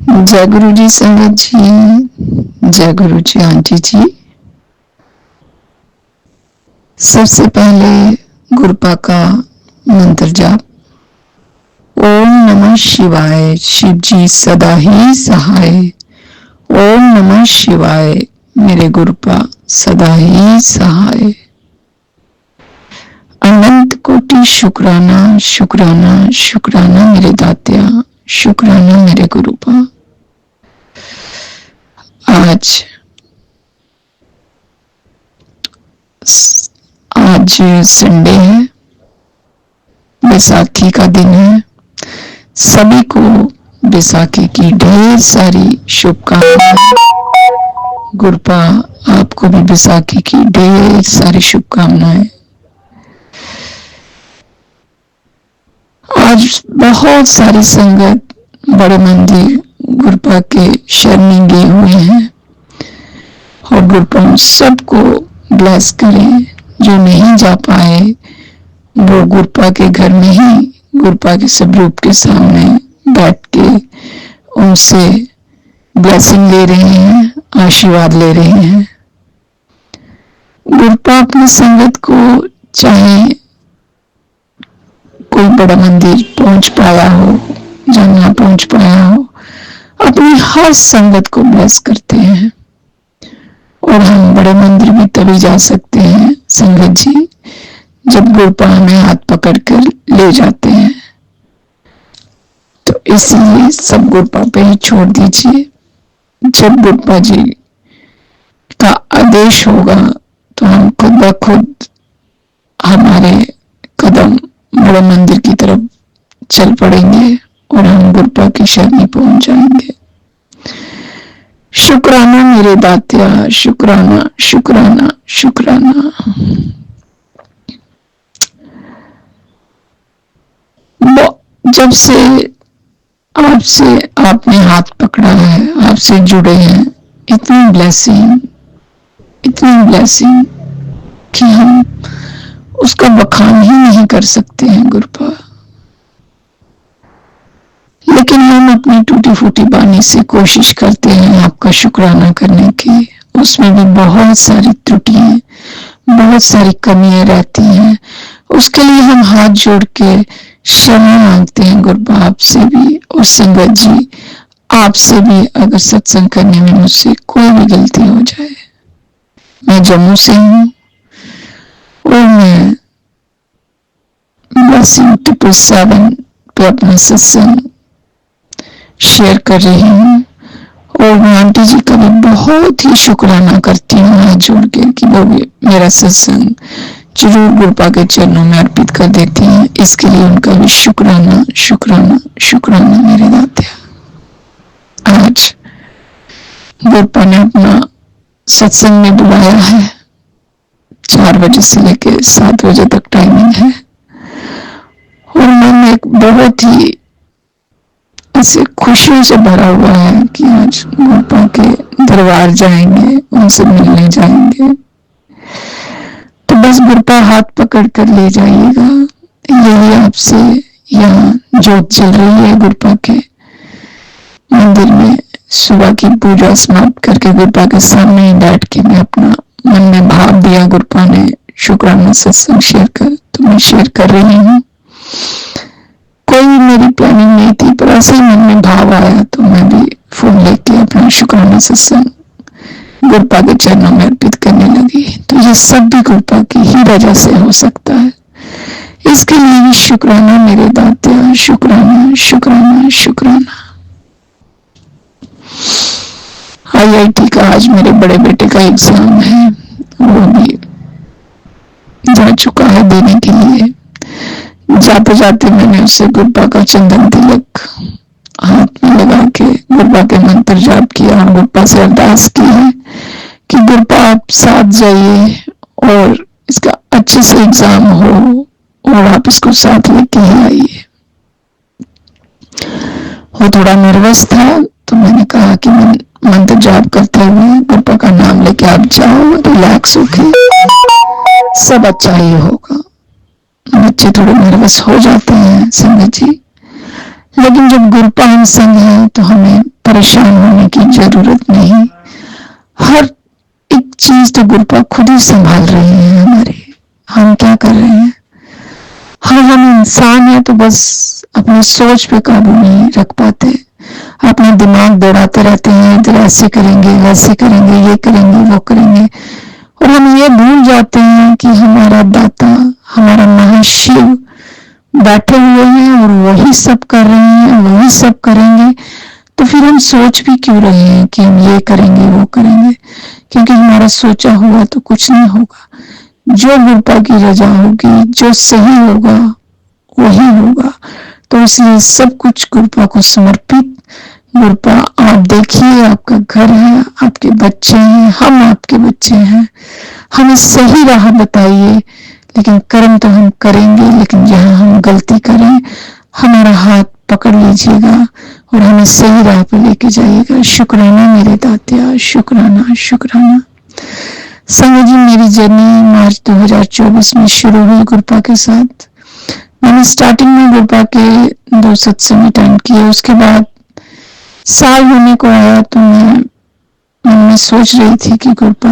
जय गुरु जी संगत जी, जय गुरु जी आंटी जी। सबसे पहले गुरुपा का मंत्र जाप। ओम नमः शिवाय, शिव जी सदा ही सहाय। ओम नमः शिवाय, मेरे गुरुपा सदा ही सहाय। अनंत कोटि शुक्राना शुक्राना शुक्राना मेरे दात्या, शुक्राना मेरे गुरुपा। आज संडे है, बैसाखी का दिन है। सभी को बैसाखी की ढेर सारी शुभकामनाएं। गुरुपा आपको भी बैसाखी की ढेर सारी शुभकामनाएं। आज बहुत सारी संगत बड़े मंदिर गुरुपा के शरणी गए हुए हैं और गुरुपा सबको ब्लेस करें। जो नहीं जा पाए वो गुरुपा के घर में ही गुरुपा के स्वरूप के सामने बैठ के उनसे ब्लेसिंग ले रहे हैं, आशीर्वाद ले रहे हैं। गुरुपा अपनी संगत को चाहे कोई बड़ा मंदिर पहुंच पाया हो या ना पहुंच पाया हो, अपनी हर संगत को ब्लेस करते हैं। और हम बड़े मंदिर भी तभी जा सकते हैं संगत जी जब गुरुपा हमें हाथ पकड़कर ले जाते हैं। तो इसलिए सब गुरुपा पे ही छोड़ दीजिए। जब गुरुपा जी का आदेश होगा तो हम खुद ब खुद हमारे कदम बड़े मंदिर की तरफ चल पड़ेंगे और हम गुरुपा की शरणी पहुंच जाएंगे। शुक्राना मेरे दात्या, शुक्राना शुक्राना शुक्राना। जब से आपने हाथ पकड़ा है, आपसे जुड़े हैं, इतनी ब्लेसिंग कि हम उसका बखान ही नहीं कर सकते हैं गुरुपा। लेकिन हम अपनी टूटी फूटी बानी से कोशिश करते हैं आपका शुक्राना करने की। उसमें भी बहुत सारी त्रुटियां, बहुत सारी कमियां रहती हैं। उसके लिए हम हाथ जोड़ के क्षमा मांगते हैं गुरुपा आपसे भी और संगत जी आपसे भी। अगर सत्संग करने में मुझसे कोई भी गलती हो जाए, मैं जम्मू से हूँ और मैं ब्लेसिंग 777 पे अपना सत्संग शेयर कर रही हूँ और मैं आंटी जी का भी बहुत ही शुक्राना करती हूँ हाथ जोड़ के कि वो भी मेरा सत्संग जरूर गुरुपा के चरणों में अर्पित कर देती हैं। इसके लिए उनका भी शुक्राना शुक्राना शुक्राना मेरे दात्या। आज गुरुपा ने अपना सत्संग में बुलाया है। 4 बजे से लेकर 7 बजे तक टाइमिंग है और मन एक बहुत ही ऐसे खुशियों से भरा हुआ है कि आज गुरुपा के दरबार जाएंगे, उनसे मिलने जाएंगे। तो बस गुरुपा हाथ पकड़ कर ले जाइएगा। यही आपसे यहाँ जोत जल रही है गुरुपा के मंदिर में। सुबह की पूजा समाप्त करके गुरुपा के सामने ही बैठ के मैं अपना मन में भाव दिया। गुरुपा ने शुक्राना सत्संग शेयर कर, तो मैं शेयर कर रही हूँ। कोई मेरी प्लानिंग नहीं थी, पर ऐसे ही मन में भाव आया तो मैं भी फोन लेके अपना शुक्राना सत्संग गुरुपा के चरणों में अर्पित करने लगी। तो ये सब भी गुरुपा की ही वजह से हो सकता है। इसके लिए भी शुक्राना मेरे दात्या, शुक्राना शुक्राना शुक्राना। IIT का आज मेरे बड़े बेटे का एग्जाम है, वो भी जा चुका है देने के लिए। जाते जाते मैंने उसे गुरुपा का चंदन तिलक हाथ में लगा के गुरुपा के मंत्र जाप किया और गुरुपा से अरदास की है कि गुरुपा आप साथ जाइए और इसका अच्छे से एग्जाम हो और आप इसको साथ लेके ही आइए। वो थोड़ा नर्वस था तो मैंने कहा कि मंत्र जाप करते हुए गुरुपा का नाम लेके आप जाओ, रिलैक्स होके, सब अच्छा ही होगा। बच्चे थोड़े नर्वस हो जाते हैं संगत जी, लेकिन जब गुरुपा हम संग हैं तो हमें परेशान होने की जरूरत नहीं। हर एक चीज तो गुरुपा खुद ही संभाल रहे हैं हमारे। हम क्या कर रहे हैं? हाँ, हम इंसान हैं तो बस अपनी सोच पे काबू नहीं रख पाते, अपना दिमाग दौड़ाते रहते हैं, इधर ऐसे करेंगे, वैसे करेंगे, ये करेंगे, वो करेंगे, और हम ये भूल जाते हैं कि हमारा दाता, हमारा महाशिव बैठे हुए हैं और वही सब कर रहे हैं, वही सब करेंगे। तो फिर हम सोच भी क्यों रहे हैं कि हम ये करेंगे, वो करेंगे? क्योंकि हमारा सोचा हुआ तो कुछ नहीं होगा। जो गुरुपा की रजा होगी, जो सही होगा वही होगा। तो इसलिए सब कुछ गुरुपा को समर्पित। गुरुपा, आप देखिए, आपका घर है, आपके बच्चे हैं, हम आपके बच्चे हैं, हमें सही राह बताइए। लेकिन कर्म तो हम करेंगे, लेकिन जहां हम गलती करें हमारा हाथ पकड़ लीजिएगा और हमें सही राह पर लेके जाइएगा। शुक्राना मेरे दातिया, शुक्राना, शुक्राना। संगत जी, मेरी जर्नी मार्च 2024 में शुरू हुई गुरुपा के साथ। मैंने स्टार्टिंग में गुरुपा के 2 सत्संग अटेंड किए। उसके बाद साल होने को आया तो मैं मन में सोच रही थी कि गुरुपा,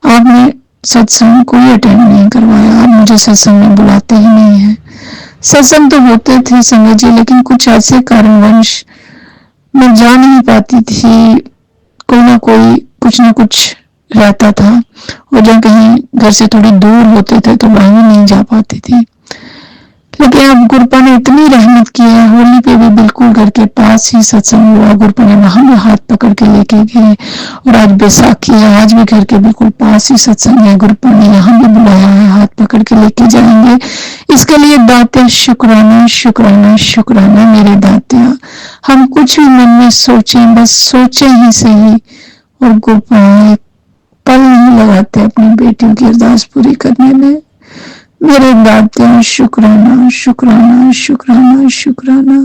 आपने सत्संग कोई अटेंड नहीं करवाया, आप मुझे सत्संग में बुलाते ही नहीं है। सत्संग तो होते थे संगत जी, लेकिन कुछ ऐसे कारणवश मैं जा नहीं पाती थी। कोई ना कोई कुछ ना कुछ रहता था, और जब कहीं घर से थोड़ी दूर होते थे तो वहां भी नहीं जा पाती थी। लेकिन अब गुरुपा ने इतनी रहमत की है, होली पे भी बिल्कुल घर के पास ही सत्संग हुआ। गुरुपा ने वहां भी हाथ पकड़ के लेके गए, और आज बैसाखी है, आज भी घर के बिल्कुल पास ही सत्संग है। गुरुपा ने यहाँ भी बुलाया है, हाथ पकड़ के लेके जाएंगे। इसके लिए दाते शुक्राना, शुक्राना, शुक्राना मेरे दातिया। हम कुछ भी मन में सोचें, बस सोचें ही सही, और गुरुपा एक पल नहीं लगाते अपनी बेटियों की अरदास पूरी करने में। मेरे दातिया, शुक्राना, शुक्राना, शुक्राना, शुक्राना।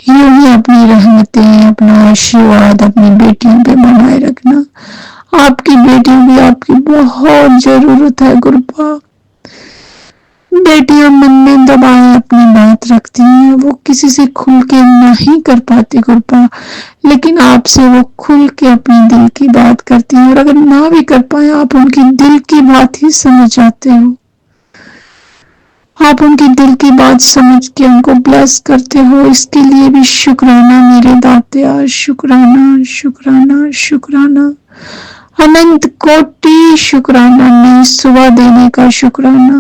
यूं ही अपनी रहमतें, अपना आशीर्वाद अपनी बेटियों पे बनाए रखना। आपकी बेटियों की आपकी बहुत जरूरत है गुरुपा। बेटियां मन में दबाए अपनी बात रखती हैं, वो किसी से खुल के नहीं कर पाती गुरुपा, लेकिन आपसे वो खुल के अपनी दिल की बात करती हैं। और अगर ना भी कर पाए, आप उनकी दिल की बात ही समझ जाते हो। आप उनकी दिल की बात समझ के उनको ब्लेस करते हो। इसके लिए भी शुक्राना मेरे दातिया, शुक्राना, शुक्राना, शुक्राना, अनंत कोटि शुक्राना। नई सुबह देने का शुक्राना,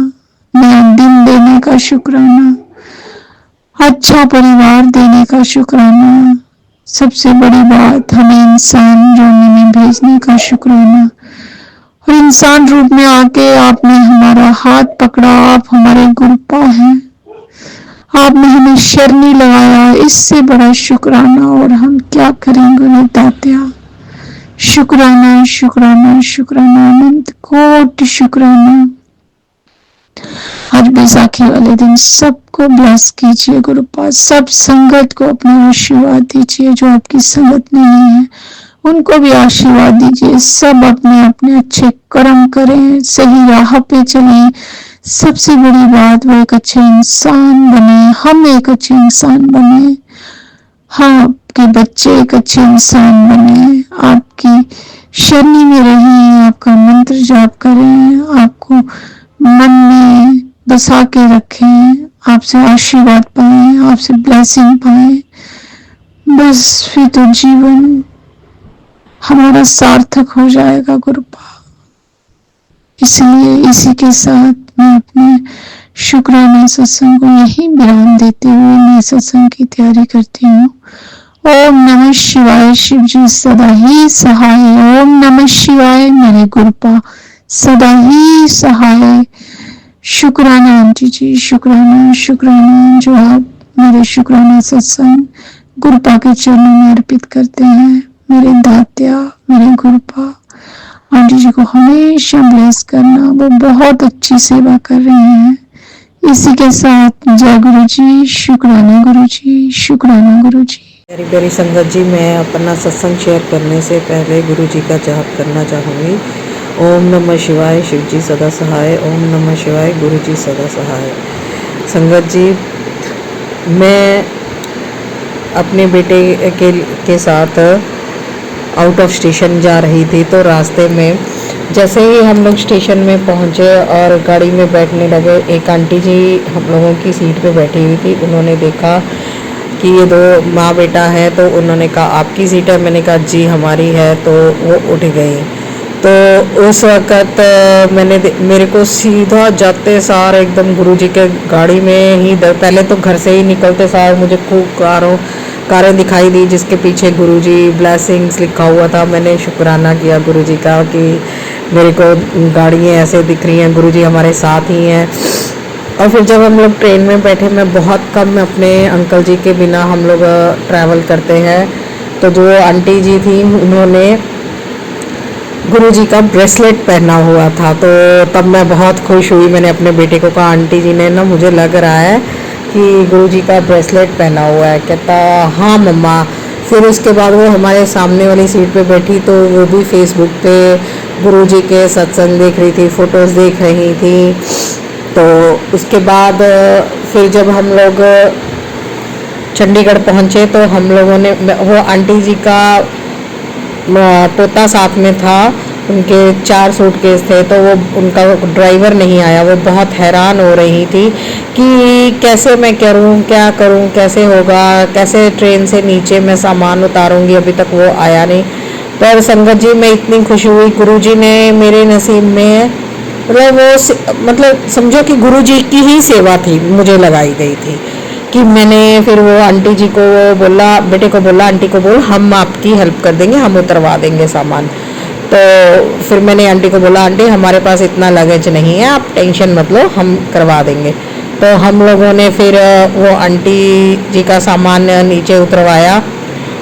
नया दिन देने का शुक्राना, अच्छा परिवार देने का शुक्राना, सबसे बड़ी बात हमें इंसान जोड़ने में भेजने का शुक्राना। और इंसान रूप में आके आपने हमारा हाथ पकड़ा, आप हमारे गुरुपा हैं, आपने हमें शरणी लगाया, इससे बड़ा शुक्राना और हम क्या करेंगे मेरे दातिया। शुक्राना, शुक्राना, शुक्राना, अनंत कोटि शुक्राना। आज बैसाखी वाले दिन सबको ब्लेस कीजिए गुरुपा, सब संगत को अपना आशीर्वाद दीजिए। जो आपकी संगत नहीं है उनको भी आशीर्वाद दीजिए। सब अपने अपने अच्छे कर्म करें, सही राह पे चलें। सबसे बड़ी बात, वो एक अच्छे इंसान बने, हम एक अच्छे इंसान बने, हाँ, आपके बच्चे एक अच्छे इंसान बने, आपकी शरणी में रहें, आपका मंत्र जाप करें, आपको मन में बसा के रखें, आपसे आशीर्वाद पाएं, आपसे ब्लेसिंग पाएं। बस फिर तो जीवन हमारा सार्थक हो जाएगा गुरुपा। इसलिए इसी के साथ मैं अपने शुक्राना सत्संग को यही विराम देते हुए मैं सत्संग की तैयारी करती हूँ। ओम नमः शिवाय, शिव जी सदा ही सहाय। ओम नमः शिवाय, मेरे गुरुपा सदा ही सहाय। शुक्राना आंटी जी, शुक्राना, शुक्राना। जो आप मेरे शुक्राना सत्संग गुरुपा के चरणों में अर्पित करते हैं, मेरे दातिया, मेरे गुरुपा, आंटी जी को हमेशा ब्लेस करना। वो बहुत अच्छी सेवा कर रहे हैं। इसी के साथ जय गुरु जी, शुक्राना गुरु जी, शुक्राना गुरु जी। प्यारी प्यारी संगत जी, मैं अपना सत्संग शेयर करने से पहले गुरु जी का जाप करना चाहूँगी। ओम नमः शिवाय, शिव जी सदा सहाय। ओम नमः शिवाय, गुरु जी सदा सहाय। संगत जी, मैं अपने बेटे के साथ आउट ऑफ स्टेशन जा रही थी। तो रास्ते में जैसे ही हम लोग स्टेशन में पहुंचे और गाड़ी में बैठने लगे, एक आंटी जी हम लोगों की सीट पे बैठी हुई थी। उन्होंने देखा कि ये दो माँ बेटा है, तो उन्होंने कहा आपकी सीट है? मैंने कहा जी हमारी है। तो वो उठ गई। तो उस वक़्त मेरे को सीधा जाते सार एकदम गुरुजी के गाड़ी में ही पहले तो घर से ही निकलते सार मुझे खूब कारें दिखाई दी जिसके पीछे गुरुजी ब्लेसिंग्स लिखा हुआ था। मैंने शुक्राना किया गुरुजी का कि मेरे को गाड़ियाँ ऐसे दिख रही हैं, गुरुजी हमारे साथ ही हैं। और फिर जब हम लोग ट्रेन में बैठे, मैं बहुत कम अपने अंकल जी के बिना हम लोग ट्रैवल करते हैं। तो जो आंटी जी थी उन्होंने गुरुजी का ब्रेसलेट पहना हुआ था, तो तब मैं बहुत खुश हुई। मैंने अपने बेटे को कहा आंटी जी ने ना मुझे लग रहा है कि गुरुजी का ब्रेसलेट पहना हुआ है। कहता हाँ मम्मा। फिर उसके बाद वो हमारे सामने वाली सीट पे बैठी, तो वो भी फेसबुक पे गुरुजी के सत्संग देख रही थी, फ़ोटोज़ देख रही थी। तो उसके बाद फिर जब हम लोग चंडीगढ़ पहुँचे तो हम लोगों ने वो आंटी जी का पोता साथ में था, उनके 4 सूटकेस थे। तो वो उनका ड्राइवर नहीं आया। वो बहुत हैरान हो रही थी कि कैसे मैं करूं, क्या करूं, कैसे होगा, कैसे ट्रेन से नीचे मैं सामान उतारूंगी। अभी तक वो आया नहीं। पर संगत जी मैं इतनी खुश हुई, गुरुजी ने मेरे नसीब में मतलब समझो कि गुरुजी की ही सेवा थी, मुझे लगाई गई थी कि मैंने फिर वो आंटी जी को बोला, बेटे को बोला आंटी को बोल हम आपकी हेल्प कर देंगे, हम उतरवा देंगे सामान। तो फिर मैंने आंटी को बोला आंटी हमारे पास इतना लगेज नहीं है, आप टेंशन मत लो, हम करवा देंगे। तो हम लोगों ने फिर वो आंटी जी का सामान नीचे उतरवाया।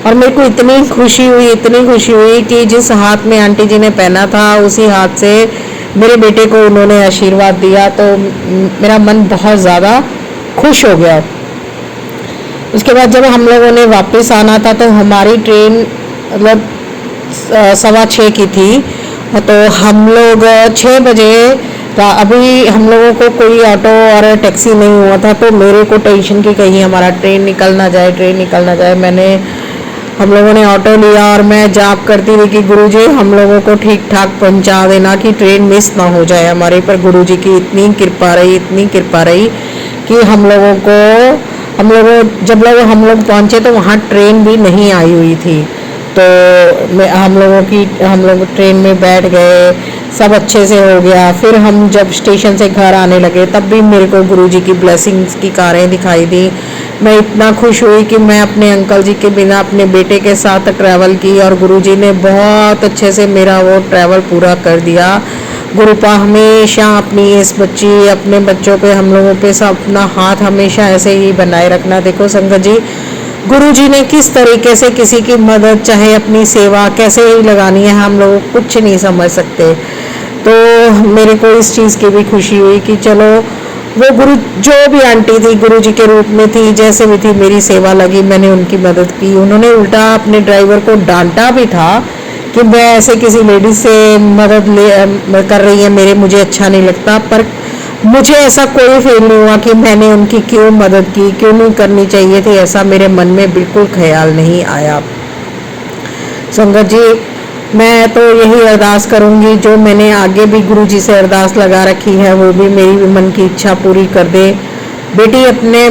और मेरे को इतनी खुशी हुई कि जिस हाथ में आंटी जी ने पहना था उसी हाथ से मेरे बेटे को उन्होंने आशीर्वाद दिया। तो मेरा मन बहुत ज़्यादा खुश हो गया। उसके बाद जब हम लोगों ने वापस आना था तो हमारी ट्रेन मतलब 6:15 की थी। तो हम लोग 6 बजे अभी हम लोगों को कोई ऑटो और टैक्सी नहीं हुआ था। तो मेरे को टेंशन की कहीं हमारा ट्रेन निकल ना जाए। हम लोगों ने ऑटो लिया और मैं जाप करती रही कि गुरुजी हम लोगों को ठीक ठाक पहुंचा देना कि ट्रेन मिस ना हो जाए हमारे पर। गुरुजी की इतनी कृपा रही कि हम लोग पहुंचे तो वहाँ ट्रेन भी नहीं आई हुई थी। तो हम लोग ट्रेन में बैठ गए, सब अच्छे से हो गया। फिर हम जब स्टेशन से घर आने लगे तब भी मेरे को गुरुजी की ब्लेसिंग्स की कारें दिखाई दी। मैं इतना खुश हुई कि मैं अपने अंकल जी के बिना अपने बेटे के साथ ट्रैवल की और गुरुजी ने बहुत अच्छे से मेरा वो ट्रैवल पूरा कर दिया। गुरुपा हमेशा अपने बच्चों पे, हम लोगों पे सब अपना हाथ हमेशा ऐसे ही बनाए रखना। देखो संगत जी, गुरुजी ने किस तरीके से किसी की मदद चाहे अपनी सेवा कैसे ही लगानी है, हम लोग कुछ नहीं समझ सकते। तो मेरे को इस चीज़ की भी खुशी हुई कि चलो वो जो भी आंटी थी गुरुजी के रूप में थी, जैसे भी थी, मेरी सेवा लगी, मैंने उनकी मदद की। उन्होंने उल्टा अपने ड्राइवर को डांटा भी था कि मैं ऐसे किसी लेडीज से मदद कर रही है, मुझे अच्छा नहीं लगता। पर मुझे ऐसा कोई फील नहीं हुआ कि मैंने उनकी क्यों मदद की, क्यों नहीं करनी चाहिए थी, ऐसा मेरे मन में बिल्कुल ख्याल नहीं आया। संगत जी, मैं तो यही अरदास करूंगी, जो मैंने आगे भी गुरुजी से अरदास लगा रखी है वो भी मेरी भी मन की इच्छा पूरी कर दे। बेटी अपने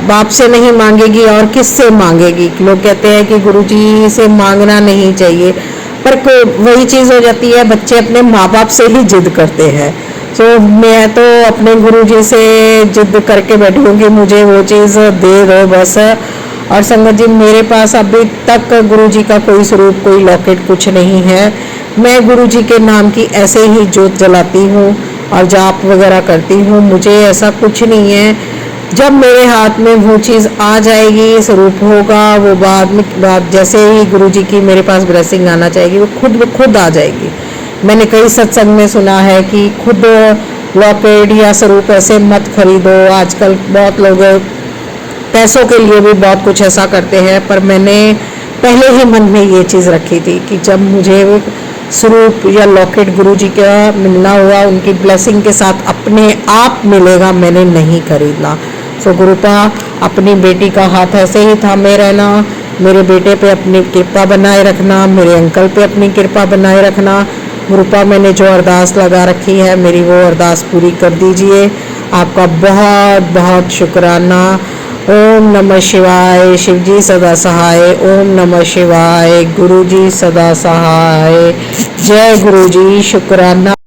बाप से नहीं मांगेगी और किससे मांगेगी। लोग कहते हैं कि गुरुजी से मांगना नहीं चाहिए, पर वही चीज़ हो जाती है, बच्चे अपने माँ बाप से ही जिद करते हैं। तो मैं तो अपने गुरुजी से जिद करके बैठी हूँ कि मुझे वो चीज़ दे दो बस। और संगत जी, मेरे पास अभी तक गुरुजी का कोई स्वरूप, कोई लॉकेट कुछ नहीं है। मैं गुरुजी के नाम की ऐसे ही जोत जलाती हूँ और जाप वगैरह करती हूँ, मुझे ऐसा कुछ नहीं है। जब मेरे हाथ में वो चीज़ आ जाएगी, स्वरूप होगा, वो बाद जैसे ही गुरुजी की मेरे पास ब्लेसिंग आना चाहेगी, वो खुद आ जाएगी। मैंने कई सत्संग में सुना है कि खुद लॉकेट या स्वरूप ऐसे मत खरीदो। आजकल बहुत लोग पैसों के लिए भी बहुत कुछ ऐसा करते हैं, पर मैंने पहले ही मन में ये चीज़ रखी थी कि जब मुझे स्वरूप या लॉकेट गुरुजी का मिलना हुआ, उनकी ब्लेसिंग के साथ अपने आप मिलेगा, मैंने नहीं खरीदना। सो गुरुपा अपनी बेटी का हाथ ऐसे ही थामे रहना, मेरे बेटे पे अपनी कृपा बनाए रखना, मेरे अंकल पे अपनी कृपा बनाए रखना। गुरुपा मैंने जो अरदास लगा रखी है मेरी वो अरदास पूरी कर दीजिए। आपका बहुत बहुत शुक्राना। ओम नमः शिवाय। शिव जी सदा सहाय। ओम नमः शिवाय। गुरु जी सदा सहाय। जय गुरु जी। शुक्राना।